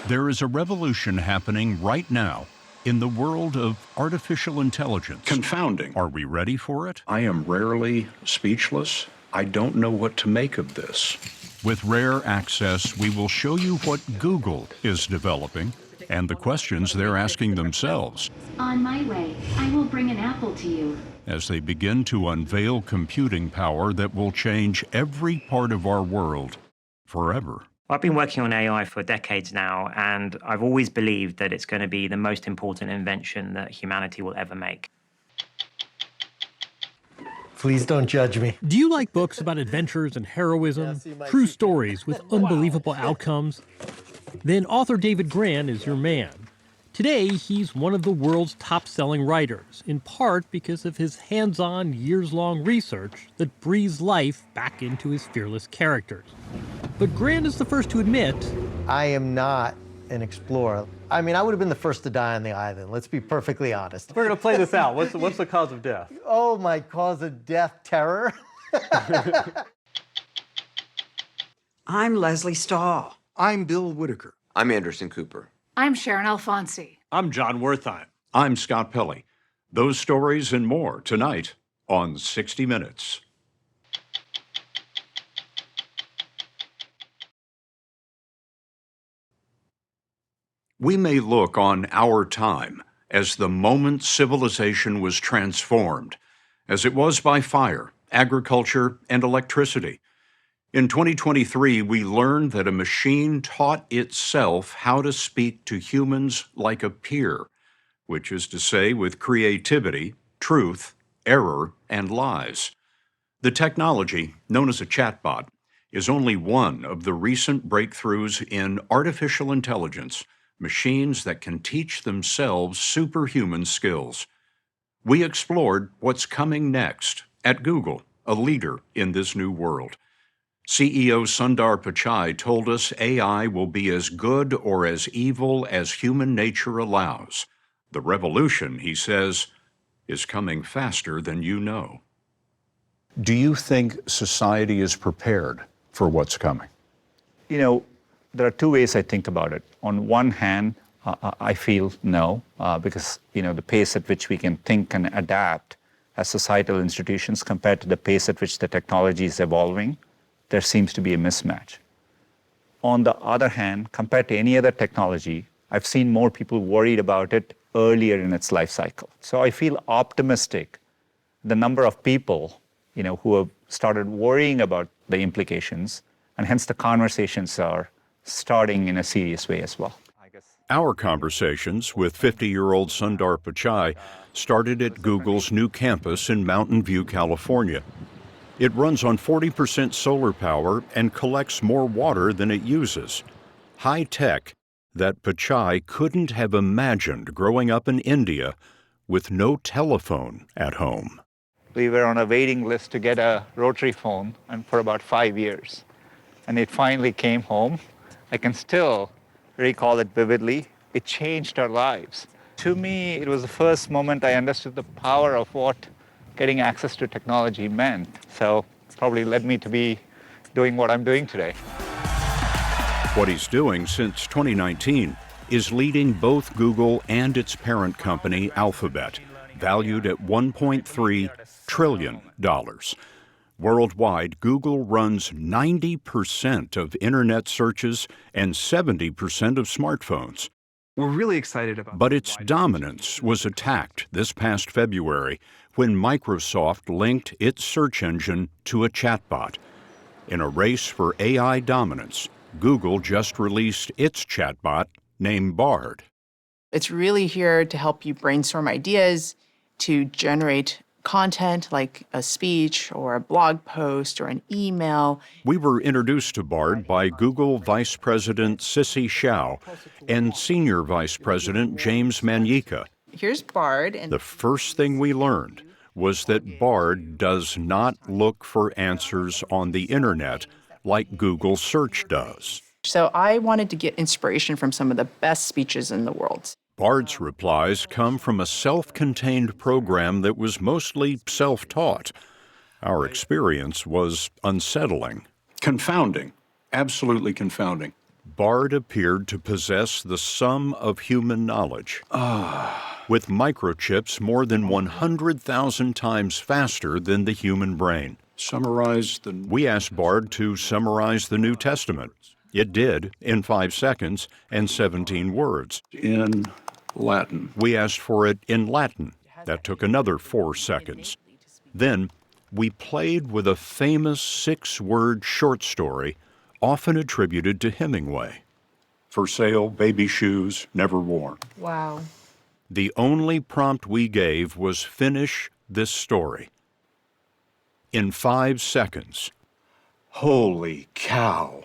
There is a revolution happening right now in the world of artificial intelligence. Confounding. Are we ready for it? I am rarely speechless. I don't know what to make of this. With Rare Access, we will show you what Google is developing and the questions they're asking themselves. On my way, I will bring an apple to you. As they begin to unveil computing power that will change every part of our world forever. I've been working on AI for decades now, and I've always believed that it's going to be the most important invention that humanity will ever make. Please don't judge me. Do you like books about adventures and heroism, true stories with unbelievable outcomes? Then author David Grann is your man. Today, he's one of the world's top-selling writers, in part because of his hands-on, years-long research that breathes life back into his fearless characters. But Grann is the first to admit, I am not an explorer. I mean, I would have been the first to die on the island, let's be perfectly honest. We're going to play this out. What's the cause of death? Oh, my cause of death, terror. I'm Leslie Stahl. I'm Bill Whitaker. I'm Anderson Cooper. I'm Sharon Alfonsi. I'm John Wertheim. I'm Scott Pelley. Those stories and more tonight on 60 Minutes. We may look on our time as the moment civilization was transformed, as it was by fire, agriculture, and electricity. In 2023, we learned that a machine taught itself how to speak to humans like a peer, which is to say with creativity, truth, error, and lies. The technology, known as a chatbot, is only one of the recent breakthroughs in artificial intelligence, machines that can teach themselves superhuman skills. We explored what's coming next at Google, a leader in this new world. CEO Sundar Pichai told us AI will be as good or as evil as human nature allows. The revolution, he says, is coming faster than you know. Do you think society is prepared for what's coming? You know, there are two ways I think about it. On one hand, I feel no, because, the pace at which we can think and adapt as societal institutions compared to the pace at which the technology is evolving, there seems to be a mismatch. On the other hand, compared to any other technology, I've seen more people worried about it earlier in its life cycle. So I feel optimistic. The number of people, who have started worrying about the implications, and hence the conversations are starting in a serious way as well. Our conversations with 50-year-old Sundar Pichai started at Google's new campus in Mountain View, California. It runs on 40% solar power and collects more water than it uses. High tech that Pichai couldn't have imagined growing up in India with no telephone at home. We were on a waiting list to get a rotary phone, and for about 5 years. And it finally came home. I can still recall it vividly. It changed our lives. To me, it was the first moment I understood the power of what getting access to technology meant. So it probably led me to be doing what I'm doing today. What he's doing since 2019 is leading both Google and its parent company, Alphabet, valued at $1.3 trillion. Worldwide, Google runs 90% of internet searches and 70% of smartphones. We're really excited about it. But its dominance was attacked this past February when Microsoft linked its search engine to a chatbot. In a race for AI dominance, Google just released its chatbot named Bard. It's really here to help you brainstorm ideas, to generate content like a speech or a blog post or an email. We were introduced to Bard by Google Vice President Sissy Hsiao and Senior Vice President James Manyika. Here's Bard. And the first thing we learned was that Bard does not look for answers on the internet like Google Search does. So I wanted to get inspiration from some of the best speeches in the world. Bard's replies come from a self-contained program that was mostly self-taught. Our experience was unsettling. Confounding. Absolutely confounding. Bard appeared to possess the sum of human knowledge, with microchips more than 100,000 times faster than the human brain. We asked Bard to summarize the New Testament. It did in 5 seconds and 17 words. In Latin. We asked for it in Latin. That took another 4 seconds. Then we played with a famous 6-word short story often attributed to Hemingway. For sale, baby shoes, never worn. Wow. The only prompt we gave was finish this story. In 5 seconds. Holy cow.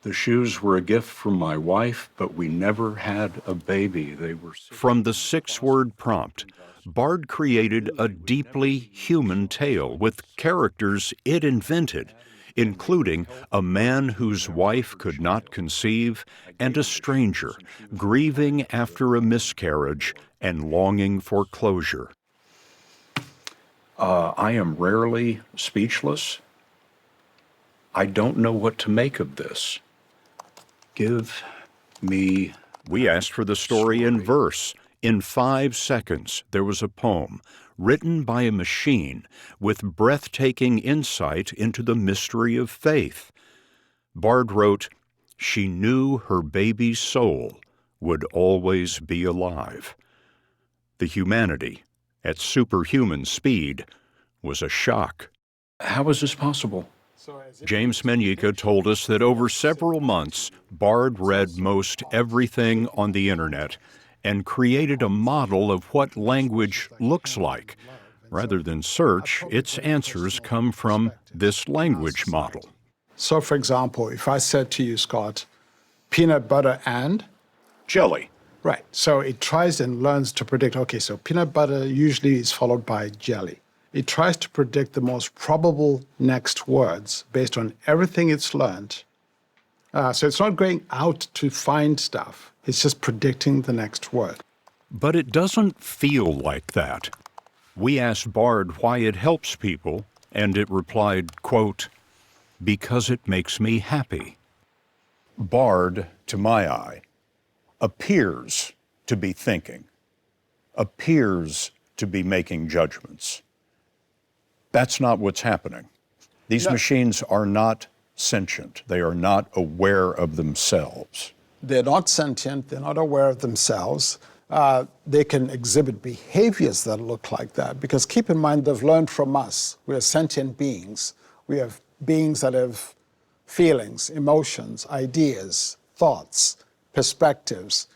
The shoes were a gift from my wife, but we never had a baby. They were... From the 6-word prompt, Bard created a deeply human tale with characters it invented, including a man whose wife could not conceive and a stranger grieving after a miscarriage and longing for closure. I am rarely speechless. I don't know what to make of this. Give me... We asked for the story in verse. In 5 seconds, there was a poem written by a machine with breathtaking insight into the mystery of faith. Bard wrote, "She knew her baby's soul would always be alive." The humanity, at superhuman speed, was a shock. How is this possible? James Menyika told us that over several months, Bard read most everything on the internet and created a model of what language looks like. Rather than search, its answers come from this language model. So, for example, if I said to you, Scott, peanut butter and? Jelly. Right. So it tries and learns to predict, okay, so peanut butter usually is followed by jelly. It tries to predict the most probable next words based on everything it's learned. So it's not going out to find stuff. It's just predicting the next word. But it doesn't feel like that. We asked Bard why it helps people, and it replied, quote, "Because it makes me happy." Bard, to my eye, appears to be thinking, appears to be making judgments. That's not what's happening. These machines are not sentient. They are not aware of themselves. They're not sentient. They're not aware of themselves. They can exhibit behaviors that look like that, because keep in mind, they've learned from us. We are sentient beings. We have beings that have feelings, emotions, ideas, thoughts, perspectives.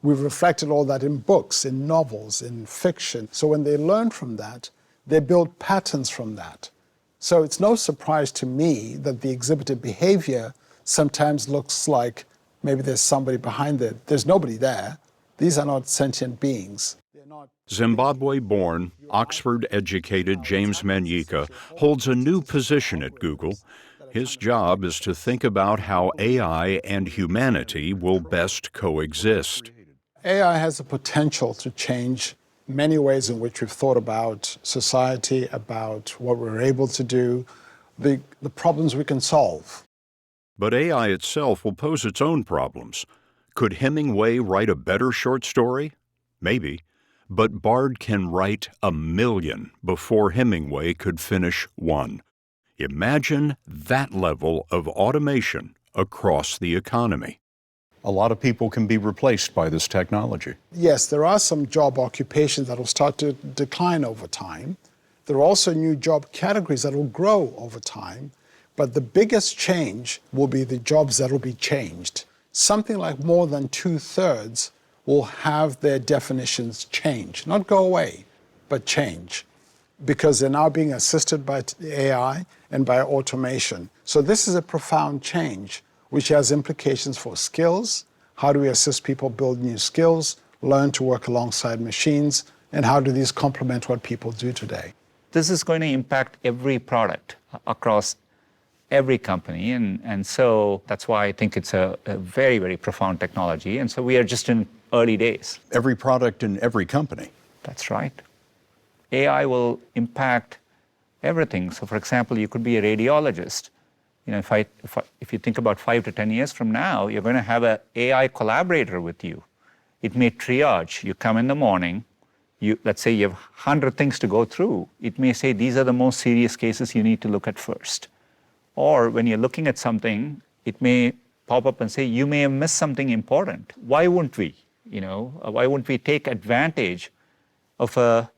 We've reflected all that in books, in novels, in fiction. So when they learn from that, they build patterns from that. So it's no surprise to me that the exhibited behavior sometimes looks like maybe there's somebody behind it. There's nobody there. These are not sentient beings. Zimbabwe-born, Oxford-educated James Menyika holds a new position at Google. His job is to think about how AI and humanity will best coexist. AI has the potential to change many ways in which we've thought about society, about what we're able to do, the problems we can solve. But AI itself will pose its own problems. Could Hemingway write a better short story? Maybe. But Bard can write 1,000,000 before Hemingway could finish one. Imagine that level of automation across the economy. A lot of people can be replaced by this technology. Yes, there are some job occupations that will start to decline over time. There are also new job categories that will grow over time. But the biggest change will be the jobs that will be changed. Something like more than 2/3 will have their definitions change. Not go away, but change. Because they're now being assisted by AI and by automation. So this is a profound change, which has implications for skills. How do we assist people build new skills, learn to work alongside machines, and how do these complement what people do today? This is going to impact every product across every company, and so that's why I think it's a very, very profound technology, and so we are just in early days. Every product in every company. That's right. AI will impact everything. So for example, you could be a radiologist. if you think about 5 to 10 years from now, you're going to have an AI collaborator with you. It may triage. You come in the morning, let's say you have 100 things to go through. It may say these are the most serious cases you need to look at first. Or when you're looking at something, it may pop up and say, you may have missed something important. Why wouldn't we? Why wouldn't we take advantage of a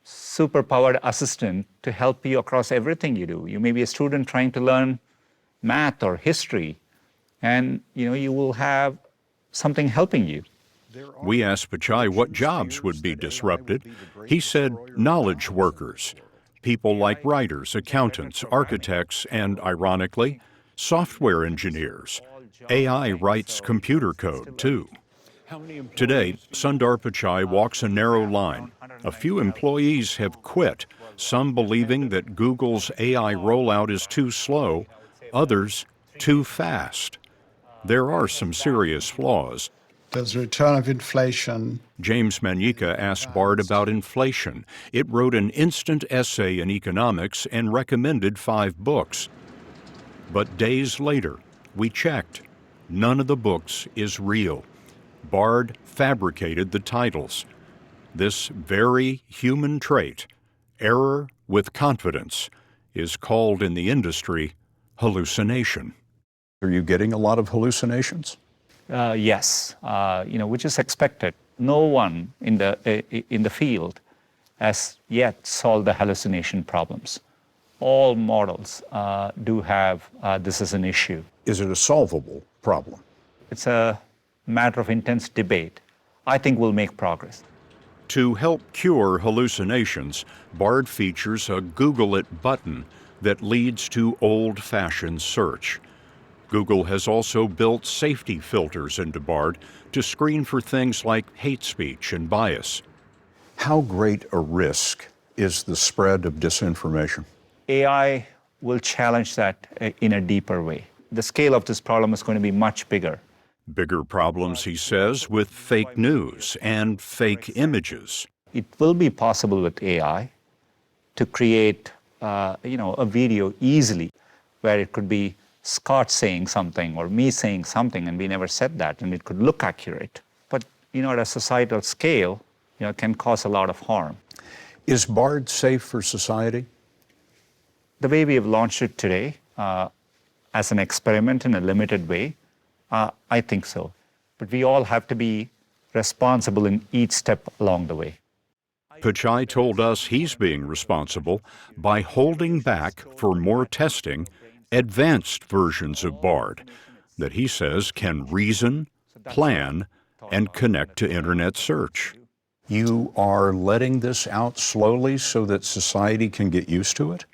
super-powered assistant to help you across everything you do? You may be a student trying to learn math or history, and you will have something helping you. We asked Pichai what jobs would be disrupted. He said knowledge workers, people like writers, accountants, architects, and, ironically, software engineers. AI writes computer code, too. Today, Sundar Pichai walks a narrow line. A few employees have quit, some believing that Google's AI rollout is too slow, others too fast. There are some serious flaws. There's a return of inflation. James Manyika asked Bard about inflation. It wrote an instant essay in economics and recommended 5 books. But days later, we checked. None of the books is real. Bard fabricated the titles. This very human trait, error with confidence, is called in the industry hallucination. Are you getting a lot of hallucinations? Yes, which is expected. No one in the field has yet solved the hallucination problems. All models do have this as an issue. Is it a solvable problem? It's a matter of intense debate. I think we'll make progress. To help cure hallucinations, Bard features a Google It button that leads to old-fashioned search. Google has also built safety filters into Bard to screen for things like hate speech and bias. How great a risk is the spread of disinformation? AI will challenge that in a deeper way. The scale of this problem is going to be much bigger. Bigger problems, he says, with fake news and fake images. It will be possible with AI to create, a video easily where it could be Scott saying something or me saying something and we never said that, and it could look accurate. But, at a societal scale, it can cause a lot of harm. Is Bard safe for society? The way we have launched it today, as an experiment in a limited way, I think so. But we all have to be responsible in each step along the way. Pichai told us he's being responsible by holding back for more testing advanced versions of Bard that he says can reason, plan, and connect to internet search. You are letting this out slowly so that society can get used to it?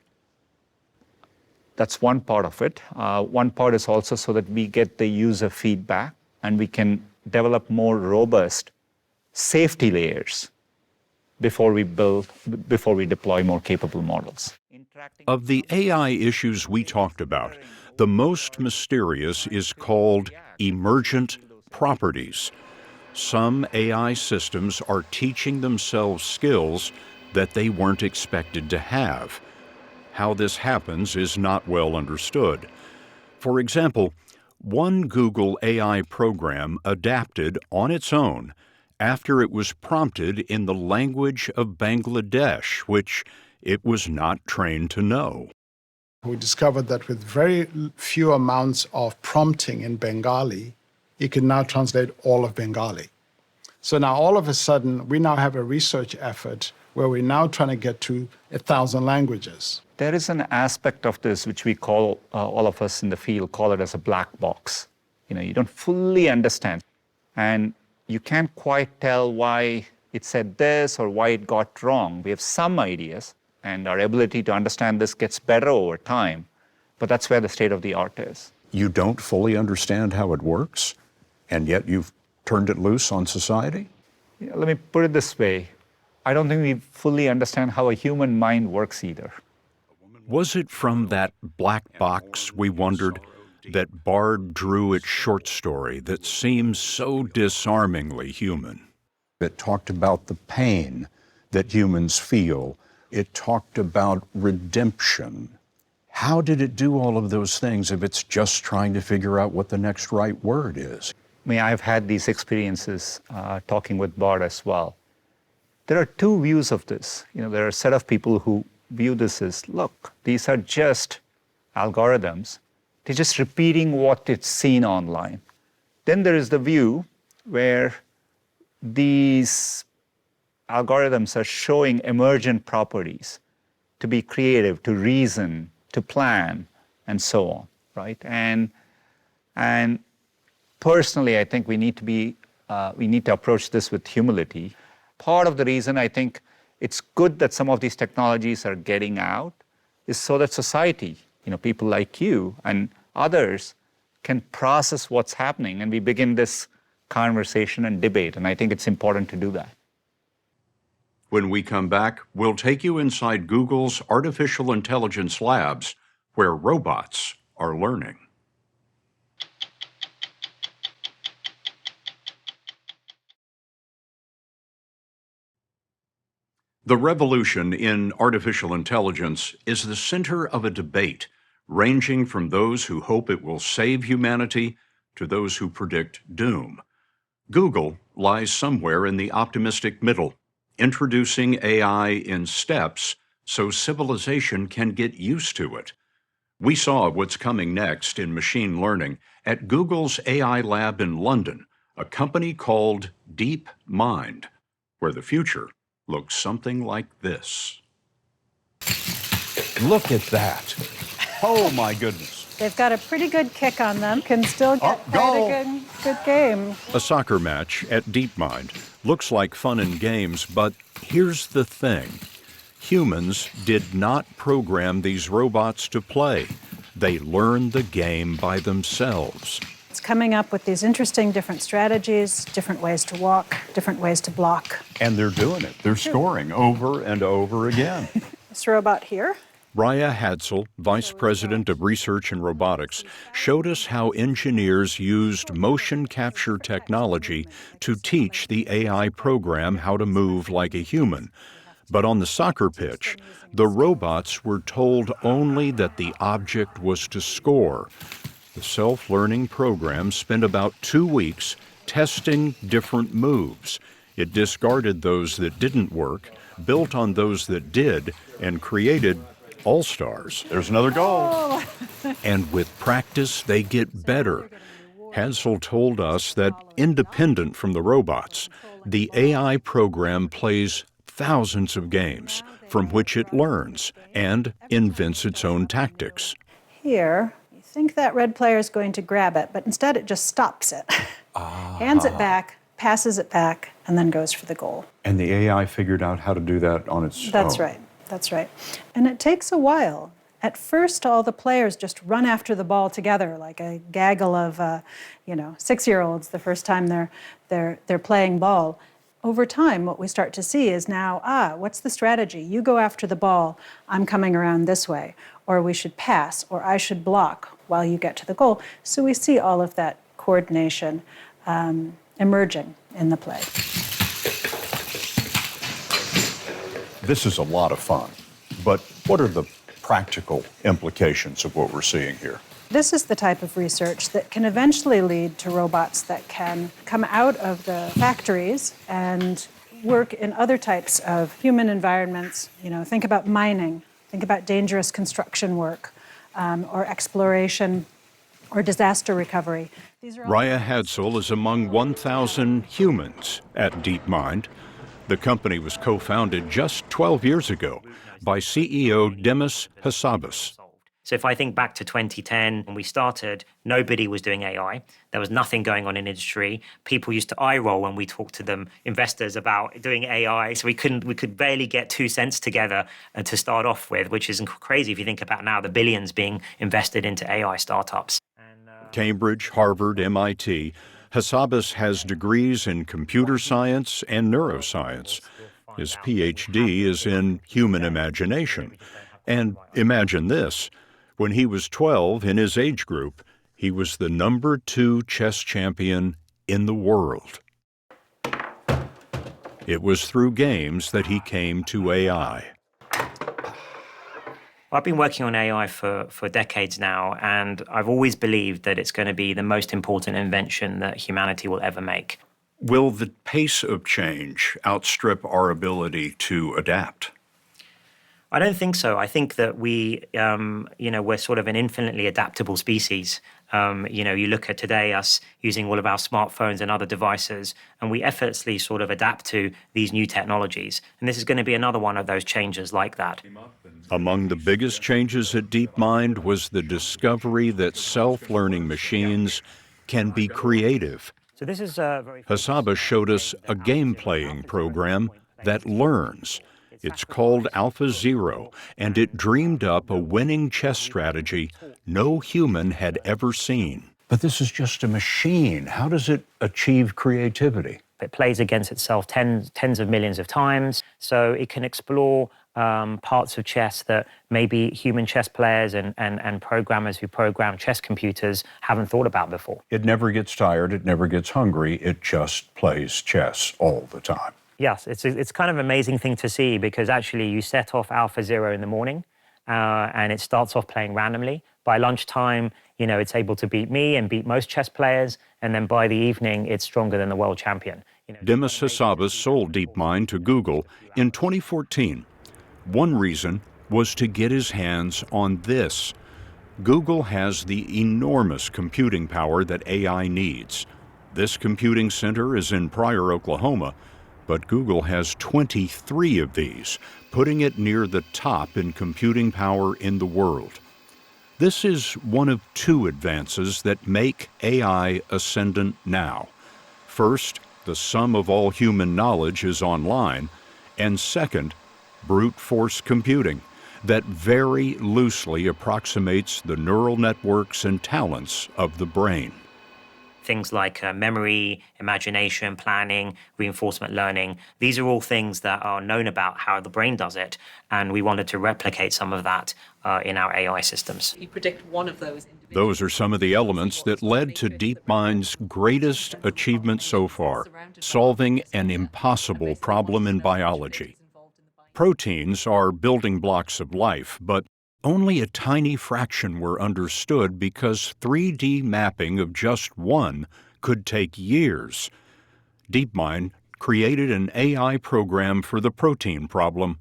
That's one part of it. One part is also so that we get the user feedback and we can develop more robust safety layers before we deploy more capable models. Of the AI issues we talked about, the most mysterious is called emergent properties. Some AI systems are teaching themselves skills that they weren't expected to have. How this happens is not well understood. For example, one Google AI program adapted on its own after it was prompted in the language of Bangladesh, which it was not trained to know. We discovered that with very few amounts of prompting in Bengali, it can now translate all of Bengali. So now all of a sudden, we now have a research effort where we're now trying to get to 1,000 languages. There is an aspect of this which we call, all of us in the field call it as a black box. You don't fully understand. And you can't quite tell why it said this or why it got wrong. We have some ideas, and our ability to understand this gets better over time. But that's where the state of the art is. You don't fully understand how it works, and yet you've turned it loose on society? Let me put it this way. I don't think we fully understand how a human mind works either. Was it from that black box, we wondered, that Bard drew its short story that seems so disarmingly human? It talked about the pain that humans feel. It talked about redemption. How did it do all of those things if it's just trying to figure out what the next right word is? I mean, I've had these experiences talking with Bard as well. There are two views of this. There are a set of people who view this as, look, these are just algorithms. They're just repeating what it's seen online. Then there is the view where these algorithms are showing emergent properties to be creative, to reason, to plan, and so on, right? And personally, I think we need to approach this with humility. Part of the reason I think it's good that some of these technologies are getting out is so that society, people like you and others, can process what's happening, and we begin this conversation and debate. And I think it's important to do that. When we come back, we'll take you inside Google's artificial intelligence labs, where robots are learning. The revolution in artificial intelligence is the center of a debate ranging from those who hope it will save humanity to those who predict doom. Google lies somewhere in the optimistic middle, introducing AI in steps so civilization can get used to it. We saw what's coming next in machine learning at Google's AI lab in London, a company called DeepMind, where the future looks something like this. Look at that. Oh my goodness. They've got a pretty good kick on them. Can still get quite a good game. A soccer match at DeepMind looks like fun and games, but here's the thing. Humans did not program these robots to play. They learned the game by themselves. It's coming up with these interesting different strategies, different ways to walk, different ways to block. And they're doing it. They're scoring over and over again. This robot here. Raya Hadsel, Vice President of Research and Robotics, showed us how engineers used motion capture technology to teach the AI program how to move like a human. But on the soccer pitch, the robots were told only that the object was to score. The self-learning program spent about 2 weeks testing different moves. It discarded those that didn't work, built on those that did, and created all-stars. There's another goal. Oh. And with practice, they get better. Hadsel told us that independent from the robots, the AI program plays thousands of games from which it learns and invents its own tactics. Here, you think that red player is going to grab it, but instead it just stops it. Hands it back, passes it back, and then goes for the goal. And the AI figured out how to do that on its own. That's right. That's right. And it takes a while. At first, all the players just run after the ball together like a gaggle of, 6-year-olds the first time they're playing ball. Over time, what we start to see is now, what's the strategy? You go after the ball, I'm coming around this way. Or we should pass, or I should block while you get to the goal. So we see all of that coordination emerging in the play. This is a lot of fun, but what are the practical implications of what we're seeing here? This is the type of research that can eventually lead to robots that can come out of the factories and work in other types of human environments. Think about mining, think about dangerous construction work, or exploration, or disaster recovery. Raya Hadsel is among 1,000 humans at DeepMind. The company was co-founded just 12 years ago by CEO Demis Hassabis. So if I think back to 2010, when we started, nobody was doing AI. There was nothing going on in industry. People used to eye roll when we talked to them, investors, about doing AI. So we could barely get 2 cents together to start off with, which is crazy if you think about now the billions being invested into AI startups. Cambridge, Harvard, MIT. Hassabis has degrees in computer science and neuroscience. His PhD is in human imagination. And imagine this. When he was 12 in his age group, he was the number 2 chess champion in the world. It was through games that he came to AI. I've been working on AI for decades now, and I've always believed that it's going to be the most important invention that humanity will ever make. Will the pace of change outstrip our ability to adapt? I don't think so. I think that we're sort of an infinitely adaptable species. You look at today, us using all of our smartphones and other devices, and we effortlessly sort of adapt to these new technologies. And this is going to be another one of those changes like that. Among the biggest changes at DeepMind was the discovery that self-learning machines can be creative. So this is Hasaba showed us a game-playing program that learns. It's called Alpha Zero, and it dreamed up a winning chess strategy no human had ever seen. But this is just a machine. How does it achieve creativity? It plays against itself tens of millions of times, so it can explore parts of chess that maybe human chess players and programmers who program chess computers haven't thought about before. It never gets tired, it never gets hungry, it just plays chess all the time. Yes, it's kind of an amazing thing to see, because actually you set off Alpha Zero in the morning and it starts off playing randomly. By lunchtime, it's able to beat me and beat most chess players, and then by the evening, it's stronger than the world champion. Demis Hassabis sold DeepMind to Google in 2014. One reason was to get his hands on this. Google has the enormous computing power that AI needs. This computing center is in Pryor, Oklahoma, but Google has 23 of these, putting it near the top in computing power in the world. This is one of two advances that make AI ascendant now. First, the sum of all human knowledge is online, and second, brute force computing that very loosely approximates the neural networks and talents of the brain. Things like memory, imagination, planning, reinforcement learning. These are all things that are known about how the brain does it, and we wanted to replicate some of that in our AI systems. You predict one of those. Those are some of the elements that led to DeepMind's greatest achievement so far, solving an impossible problem in biology. Proteins are building blocks of life, but only a tiny fraction were understood because 3D mapping of just one could take years. DeepMind created an AI program for the protein problem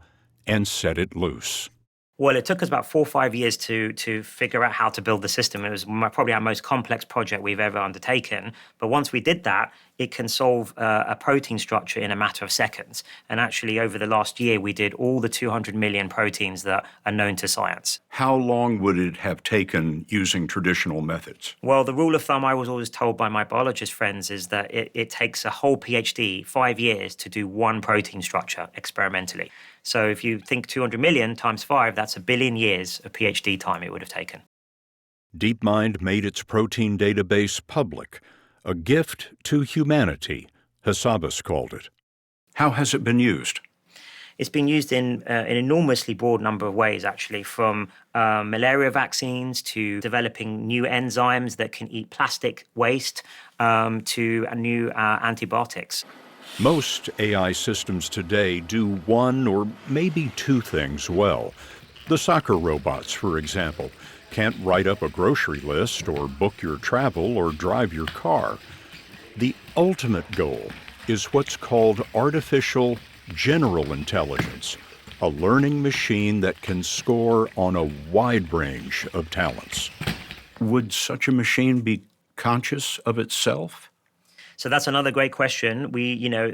and set it loose. Well, it took us about 4 or 5 years to figure out how to build the system. It was probably our most complex project we've ever undertaken. But once we did that, it can solve a protein structure in a matter of seconds. And actually, over the last year, we did all the 200 million proteins that are known to science. How long would it have taken using traditional methods? Well, the rule of thumb I was always told by my biologist friends is that it takes a whole PhD, 5 years, to do one protein structure experimentally. So if you think 200 million times 5, that's 1 billion years of PhD time it would have taken. DeepMind made its protein database public, a gift to humanity, Hassabis called it. How has it been used? It's been used in an enormously broad number of ways, actually, from malaria vaccines to developing new enzymes that can eat plastic waste to new antibiotics. Most AI systems today do one or maybe two things well. The soccer robots, for example, can't write up a grocery list or book your travel or drive your car. The ultimate goal is what's called artificial general intelligence, a learning machine that can score on a wide range of talents. Would such a machine be conscious of itself? So that's another great question.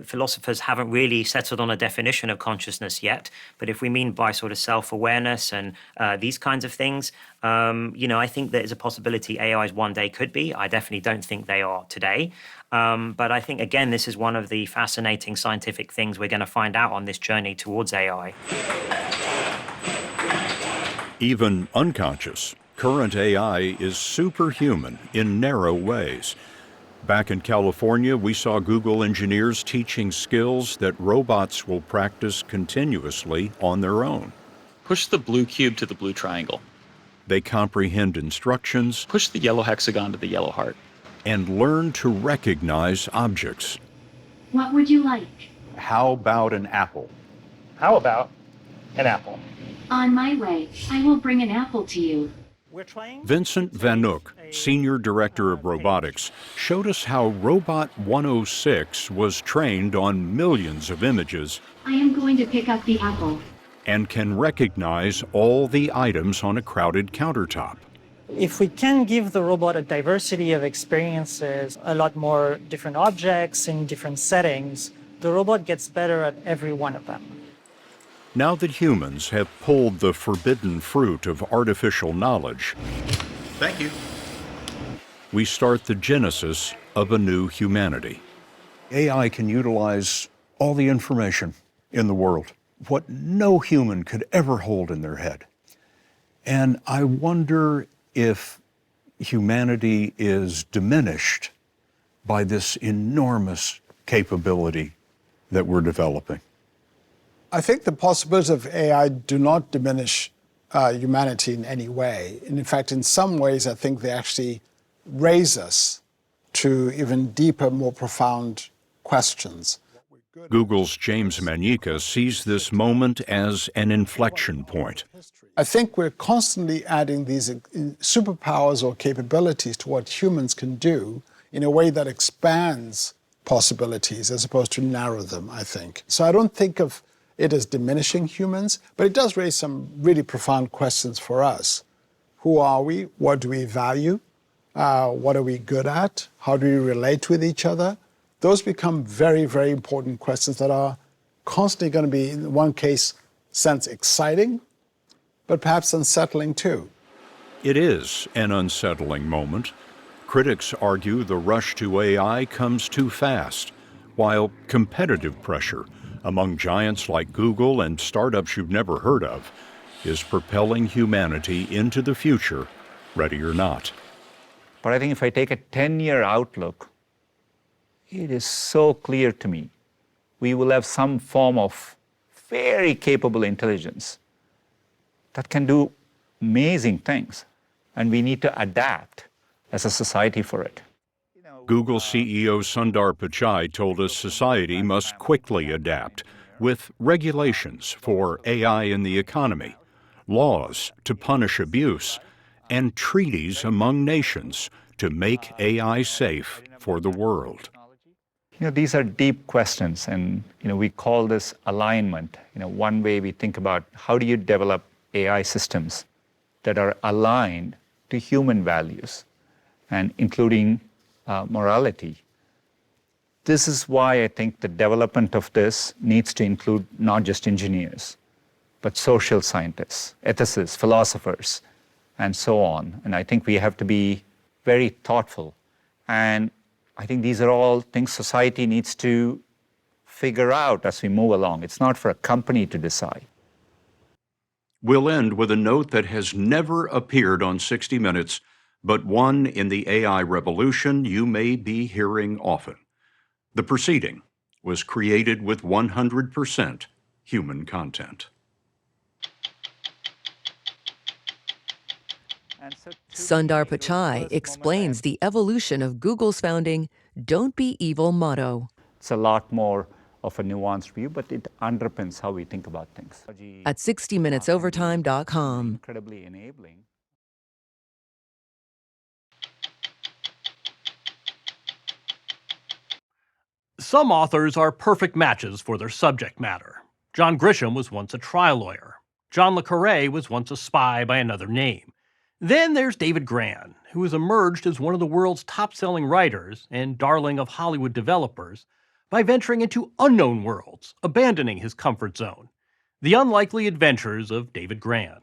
Philosophers haven't really settled on a definition of consciousness yet. But if we mean by sort of self-awareness and these kinds of things, I think there is a possibility AIs one day could be. I definitely don't think they are today. But I think, again, this is one of the fascinating scientific things we're going to find out on this journey towards AI. Even unconscious, current AI is superhuman in narrow ways. Back in California, we saw Google engineers teaching skills that robots will practice continuously on their own. Push the blue cube to the blue triangle. They comprehend instructions. Push the yellow hexagon to the yellow heart. And learn to recognize objects. What would you like? How about an apple? How about an apple? On my way, I will bring an apple to you. Vincent Van Nook, Senior Director of Robotics, showed us how Robot 106 was trained on millions of images I am going to pick up the apple. and can recognize all the items on a crowded countertop. If we can give the robot a diversity of experiences, a lot more different objects in different settings, the robot gets better at every one of them. Now that humans have pulled the forbidden fruit of artificial knowledge, Thank you. we start the genesis of a new humanity. AI can utilize all the information in the world, what no human could ever hold in their head. And I wonder if humanity is diminished by this enormous capability that we're developing. I think the possibilities of AI do not diminish humanity in any way. And in fact, in some ways, I think they actually raise us to even deeper, more profound questions. Google's James Manyika sees this moment as an inflection point. I think we're constantly adding these superpowers or capabilities to what humans can do in a way that expands possibilities as opposed to narrow them, I think. So I don't think of it as diminishing humans, but it does raise some really profound questions for us. Who are we? What do we value? What are we good at? How do we relate with each other? Those become very, very important questions that are constantly going to be, in one case, sense exciting, but perhaps unsettling too. It is an unsettling moment. Critics argue the rush to AI comes too fast, while competitive pressure among giants like Google and startups you've never heard of is propelling humanity into the future, ready or not. But I think if I take a 10-year outlook, it is so clear to me we will have some form of very capable intelligence that can do amazing things, and we need to adapt as a society for it. Google CEO Sundar Pichai told us society must quickly adapt with regulations for AI in the economy, laws to punish abuse, and treaties among nations to make AI safe for the world. These are deep questions, and we call this alignment. One way we think about how do you develop AI systems that are aligned to human values, and including morality. This is why I think the development of this needs to include not just engineers, but social scientists, ethicists, philosophers, and so on. And I think we have to be very thoughtful. And I think these are all things society needs to figure out as we move along. It's not for a company to decide. We'll end with a note that has never appeared on 60 Minutes, but one in the AI revolution you may be hearing often. The proceeding was created with 100% human content. Sundar Pichai explains the evolution of Google's founding "Don't Be Evil" motto. It's a lot more of a nuanced view, but it underpins how we think about things. At 60minutesovertime.com. Incredibly enabling. Some authors are perfect matches for their subject matter. John Grisham was once a trial lawyer. John le Carré was once a spy by another name. Then there's David Grann, who has emerged as one of the world's top-selling writers and darling of Hollywood developers by venturing into unknown worlds, abandoning his comfort zone. The Unlikely Adventures of David Grann.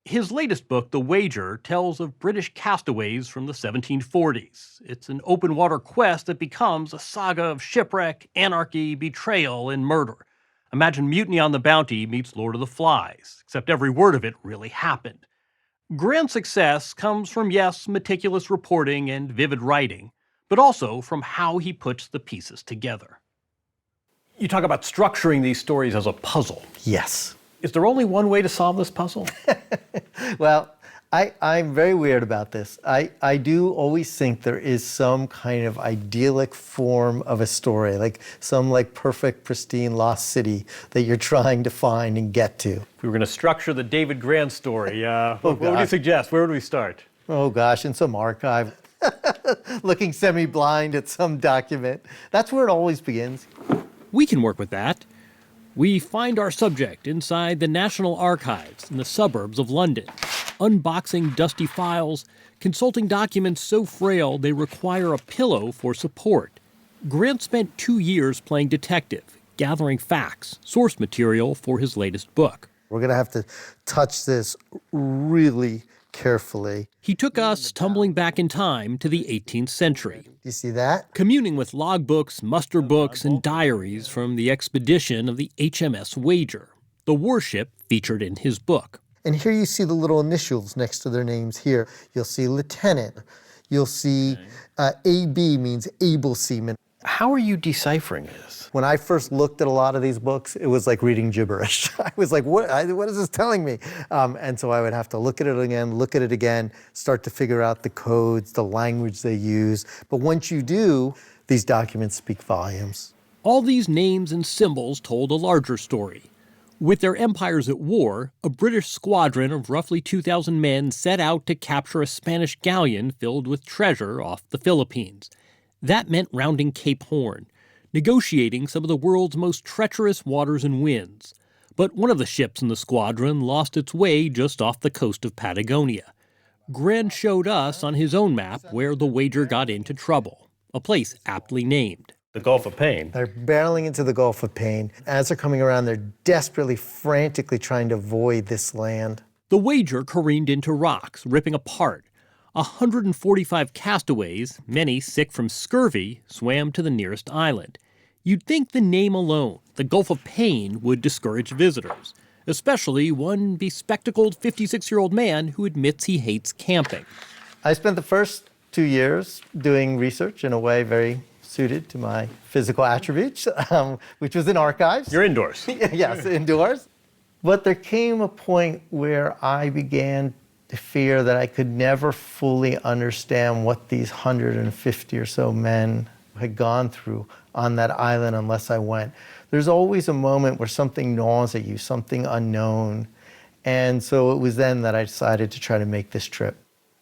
His latest book, The Wager, tells of British castaways from the 1740s. It's an open-water quest that becomes a saga of shipwreck, anarchy, betrayal, and murder. Imagine Mutiny on the Bounty meets Lord of the Flies, except every word of it really happened. Grann's success comes from, yes, meticulous reporting and vivid writing, but also from how he puts the pieces together. You talk about structuring these stories as a puzzle. Yes. Is there only one way to solve this puzzle? Well, I'm very weird about this. I do always think there is some kind of idyllic form of a story, like some like perfect, pristine lost city that you're trying to find and get to. If we were going to structure the David Grann story, what would you God. suggest? Where would we start? Oh gosh, in some archive, looking semi-blind at some document. That's where it always begins. We can work with that. We find our subject inside the National Archives in the suburbs of London, unboxing dusty files, consulting documents so frail they require a pillow for support. Grant spent 2 years playing detective, gathering facts, source material for his latest book. We're going to have to touch this really carefully. He took us tumbling back in time to the 18th century. You see that? Communing with logbooks, muster books, and diaries from the expedition of the HMS Wager, the warship featured in his book. And here you see the little initials next to their names here. You'll see lieutenant. You'll see AB means able seaman. How are you deciphering this? When I first looked at a lot of these books, it was like reading gibberish. I was like, what is this telling me? And so I would have to look at it again, start to figure out the codes, the language they use. But once you do, these documents speak volumes. All these names and symbols told a larger story. With their empires at war, a British squadron of roughly 2,000 men set out to capture a Spanish galleon filled with treasure off the Philippines. That meant rounding Cape Horn, negotiating some of the world's most treacherous waters and winds. But one of the ships in the squadron lost its way just off the coast of Patagonia. Grann showed us on his own map where the Wager got into trouble, a place aptly named. The Gulf of Pain. They're barreling into the Gulf of Pain. As they're coming around, they're desperately, frantically trying to avoid this land. The Wager careened into rocks, ripping apart. 145 castaways, many sick from scurvy, swam to the nearest island. You'd think the name alone, the Gulf of Pain, would discourage visitors, especially one bespectacled 56-year-old man who admits he hates camping. I spent the first 2 years doing research in a way very suited to my physical attributes, which was in archives. You're indoors. Yes, indoors. But there came a point where I began to fear that I could never fully understand what these 150 or so men had gone through on that island unless I went. There's always a moment where something gnaws at you, something unknown. And so it was then that I decided to try to make this trip.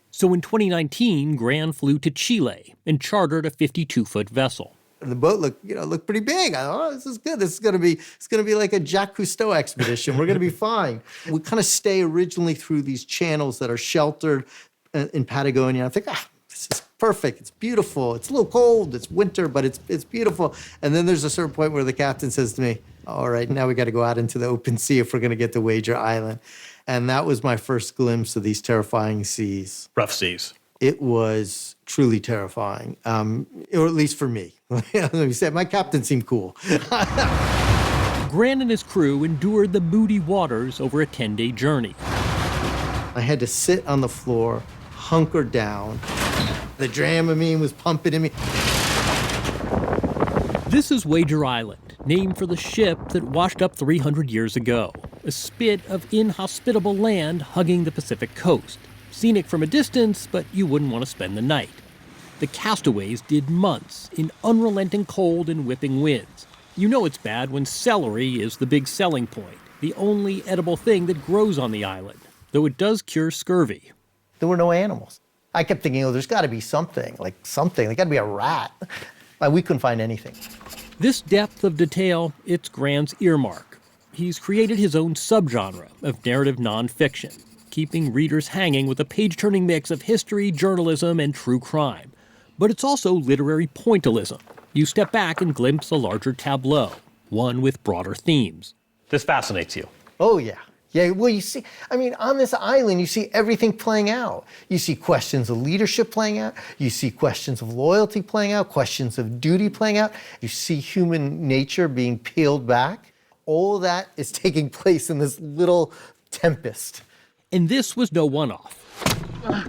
So in 2019, Grann flew to Chile and chartered a 52-foot vessel. The boat looked pretty big. I thought, oh, this is good. It's gonna be like a Jacques Cousteau expedition. We're gonna be fine. We kind of stay originally through these channels that are sheltered in Patagonia. I think, this is perfect. It's beautiful. It's a little cold. It's winter, but it's beautiful. And then there's a certain point where the captain says to me, all right, now we got to go out into the open sea if we're gonna get to Wager Island. And that was my first glimpse of these terrifying seas. Rough seas. It was truly terrifying, or at least for me. Let me say, my captain seemed cool. Grann and his crew endured the moody waters over a 10-day journey. I had to sit on the floor, hunker down. The Dramamine was pumping in me. This is Wager Island, named for the ship that washed up 300 years ago, a spit of inhospitable land hugging the Pacific coast. Scenic from a distance, but you wouldn't want to spend the night. The castaways did months in unrelenting cold and whipping winds. You know it's bad when celery is the big selling point, the only edible thing that grows on the island, though it does cure scurvy. There were no animals. I kept thinking, there's got to be something. There got to be a rat. We couldn't find anything. This depth of detail, it's Grann's earmark. He's created his own subgenre of narrative nonfiction, keeping readers hanging with a page-turning mix of history, journalism, and true crime. But it's also literary pointillism. You step back and glimpse a larger tableau, one with broader themes. This fascinates you. Oh, yeah. Yeah, well, you see, on this island, you see everything playing out. You see questions of leadership playing out. You see questions of loyalty playing out, questions of duty playing out. You see human nature being peeled back. All of that is taking place in this little tempest. And this was no one-off.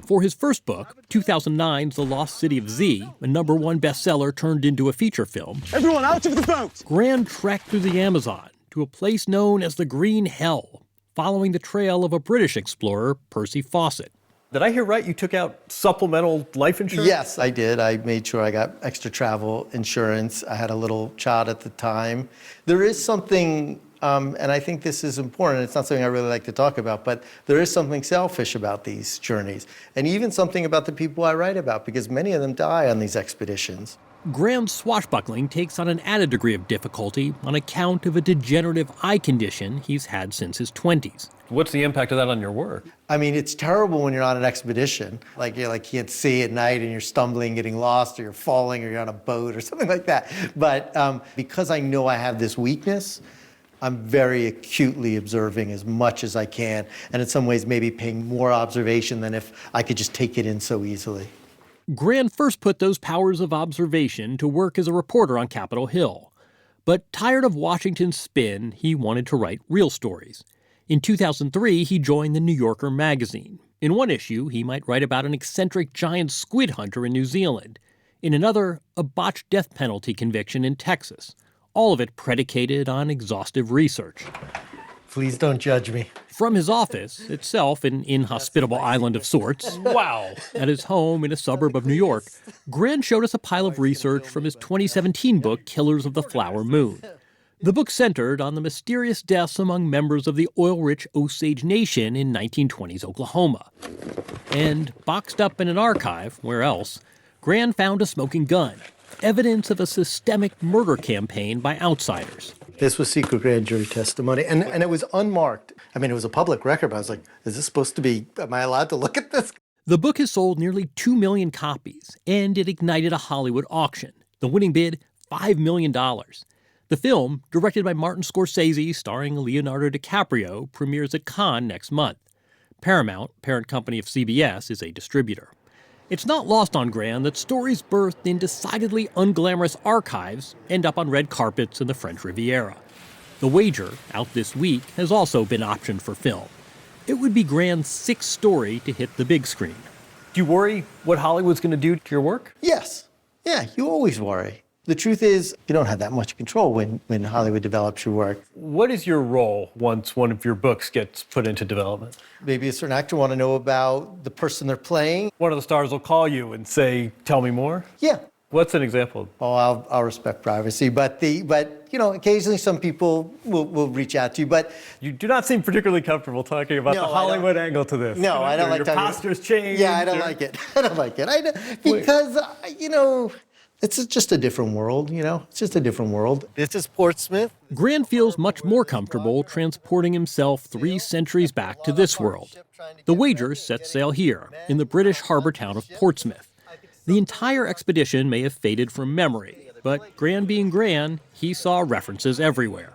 For his first book, 2009's The Lost City of Z, a #1 bestseller turned into a feature film, everyone out of the boat! Grann trekked through the Amazon to a place known as the Green Hell, following the trail of a British explorer, Percy Fawcett. Did I hear right? You took out supplemental life insurance? Yes, I did. I made sure I got extra travel insurance. I had a little child at the time. There is something, and I think this is important, it's not something I really like to talk about, but there is something selfish about these journeys, and even something about the people I write about, because many of them die on these expeditions. Grann's swashbuckling takes on an added degree of difficulty on account of a degenerative eye condition he's had since his 20s. What's the impact of that on your work? I mean, it's terrible when you're on an expedition. Like you can't see at night and you're stumbling, getting lost, or you're falling, or you're on a boat or something like that. But because I know I have this weakness, I'm very acutely observing as much as I can, and in some ways maybe paying more observation than if I could just take it in so easily. Grann first put those powers of observation to work as a reporter on Capitol Hill. But tired of Washington's spin, he wanted to write real stories. In 2003, he joined the New Yorker magazine. In one issue, he might write about an eccentric giant squid hunter in New Zealand. In another, a botched death penalty conviction in Texas. All of it predicated on exhaustive research. Please don't judge me. From his office, itself an inhospitable island of sorts, wow, at his home in a suburb of New York, Grann showed us a pile of research from his 2017 book, Killers of the Flower Moon. The book centered on the mysterious deaths among members of the oil-rich Osage Nation in 1920s Oklahoma. And boxed up in an archive, where else, Grann found a smoking gun, evidence of a systemic murder campaign by outsiders. This was secret grand jury testimony, and it was unmarked. I mean, it was a public record, but I was like, is this supposed to be, am I allowed to look at this? The book has sold nearly 2 million copies, and it ignited a Hollywood auction. The winning bid, $5 million. The film, directed by Martin Scorsese, starring Leonardo DiCaprio, premieres at Cannes next month. Paramount, parent company of CBS, is a distributor. It's not lost on Grann that stories birthed in decidedly unglamorous archives end up on red carpets in the French Riviera. The Wager, out this week, has also been optioned for film. It would be Grann's 6th story to hit the big screen. Do you worry what Hollywood's going to do to your work? Yes. Yeah, you always worry. The truth is, you don't have that much control when Hollywood develops your work. What is your role once one of your books gets put into development? Maybe a certain actor want to know about the person they're playing. One of the stars will call you and say, tell me more? Yeah. What's an example? Oh, I'll respect privacy, but occasionally some people will reach out to you, but... You do not seem particularly comfortable talking about the Hollywood angle to this. No, I don't like talking about... Your posture's changed. Yeah, I don't like it. I don't like it. Because, it's just a different world, It's just a different world. This is Portsmouth. Grann feels much more comfortable transporting himself 3 centuries back to this world. The Wager set sail here, in the British harbor town of Portsmouth. The entire expedition may have faded from memory, but Grann being Grann, he saw references everywhere.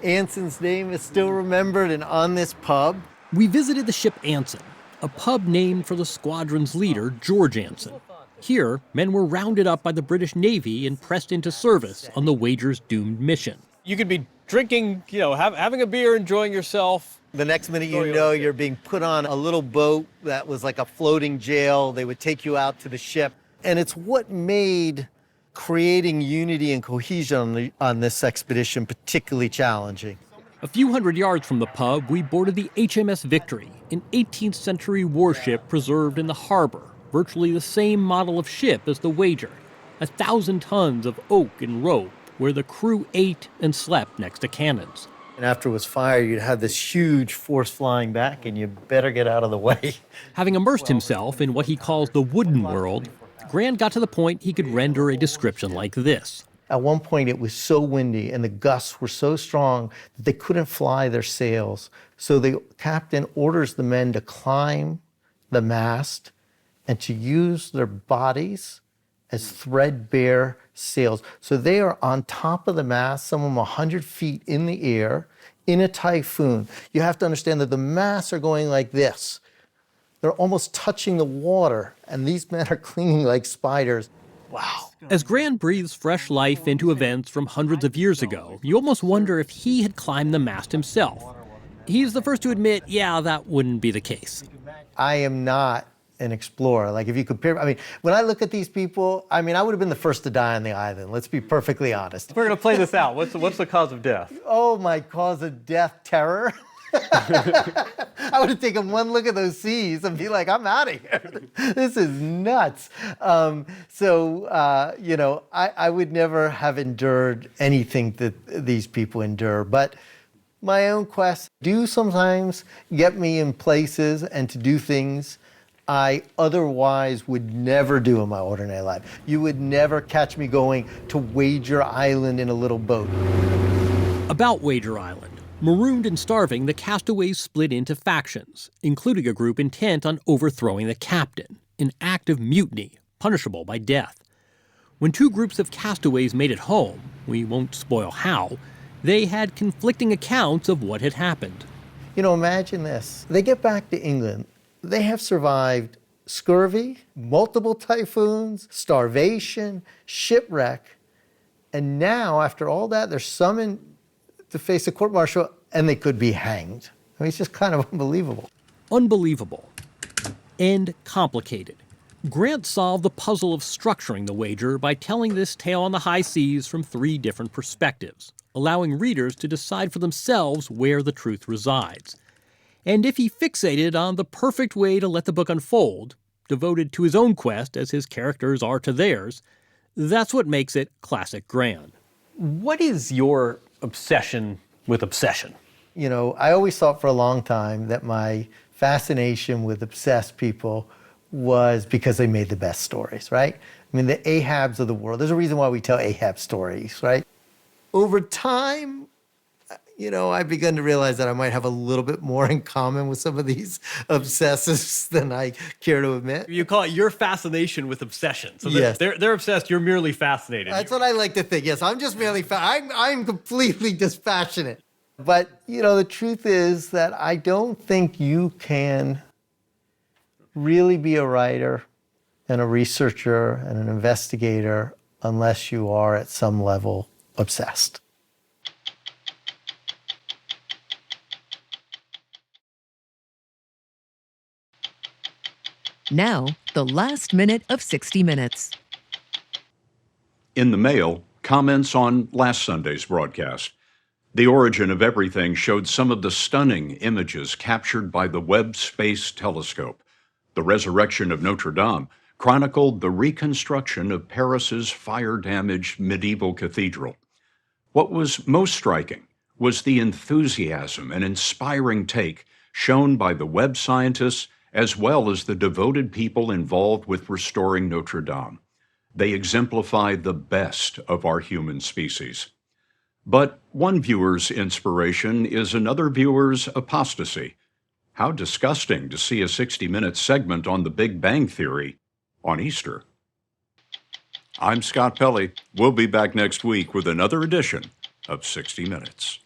Anson's name is still remembered and on this pub. We visited the ship Anson, a pub named for the squadron's leader, George Anson. Here, men were rounded up by the British Navy and pressed into service on the Wager's doomed mission. You could be drinking, having a beer, enjoying yourself. The next minute you know you're being put on a little boat that was like a floating jail. They would take you out to the ship. And it's what made creating unity and cohesion on this expedition particularly challenging. A few hundred yards from the pub, we boarded the HMS Victory, an 18th century warship preserved in the harbor, virtually the same model of ship as the Wager, 1,000 tons of oak and rope, where the crew ate and slept next to cannons. And after it was fired, you'd have this huge force flying back, and you better get out of the way. Having immersed himself in what he calls the wooden world, Grann got to the point he could render a description like this. At one point, it was so windy and the gusts were so strong that they couldn't fly their sails. So the captain orders the men to climb the mast and to use their bodies as threadbare sails. So they are on top of the mast, some of them 100 feet in the air, in a typhoon. You have to understand that the masts are going like this. They're almost touching the water, and these men are clinging like spiders. Wow. As Grann breathes fresh life into events from hundreds of years ago, you almost wonder if he had climbed the mast himself. He's the first to admit, that wouldn't be the case. I am not an explorer. Like, if you compare, when I look at these people, I would have been the first to die on the island. Let's be perfectly honest. We're going to play this out. What's the cause of death? Oh, my cause of death, terror. I would have taken one look at those seas and be like, I'm out of here. This is nuts. I would never have endured anything that these people endure. But my own quests do sometimes get me in places and to do things I otherwise would never do in my ordinary life. You would never catch me going to Wager Island in a little boat. About Wager Island, marooned and starving, the castaways split into factions, including a group intent on overthrowing the captain, an act of mutiny, punishable by death. When two groups of castaways made it home, we won't spoil how, they had conflicting accounts of what had happened. Imagine this. They get back to England. They have survived scurvy, multiple typhoons, starvation, shipwreck, and now, after all that, they're summoned to face a court-martial, and they could be hanged. I mean, it's just kind of unbelievable. Unbelievable. And complicated. Grant solved the puzzle of structuring the wager by telling this tale on the high seas from 3 different perspectives, allowing readers to decide for themselves where the truth resides. And if he fixated on the perfect way to let the book unfold, devoted to his own quest as his characters are to theirs, that's what makes it classic Grann. What is your obsession with obsession? I always thought for a long time that my fascination with obsessed people was because they made the best stories, right? I mean, the Ahabs of the world. There's a reason why we tell Ahab stories, right? Over time, I've begun to realize that I might have a little bit more in common with some of these obsessives than I care to admit. You call it your fascination with obsession. So yes. They're obsessed, you're merely fascinated. That's what I like to think. Yes, I'm just merely I'm completely dispassionate. But, the truth is that I don't think you can really be a writer and a researcher and an investigator unless you are at some level obsessed. Now, the last minute of 60 Minutes. In the mail, comments on last Sunday's broadcast. The Origin of Everything showed some of the stunning images captured by the Webb Space Telescope. The Resurrection of Notre Dame chronicled the reconstruction of Paris's fire-damaged medieval cathedral. What was most striking was the enthusiasm and inspiring take shown by the Webb scientists as well as the devoted people involved with restoring Notre Dame. They exemplify the best of our human species. But one viewer's inspiration is another viewer's apostasy. How disgusting to see a 60-minute segment on the Big Bang Theory on Easter. I'm Scott Pelley. We'll be back next week with another edition of 60 Minutes.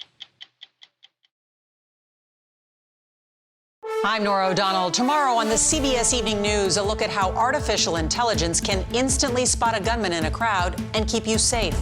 I'm Nora O'Donnell. Tomorrow on the CBS Evening News, a look at how artificial intelligence can instantly spot a gunman in a crowd and keep you safe.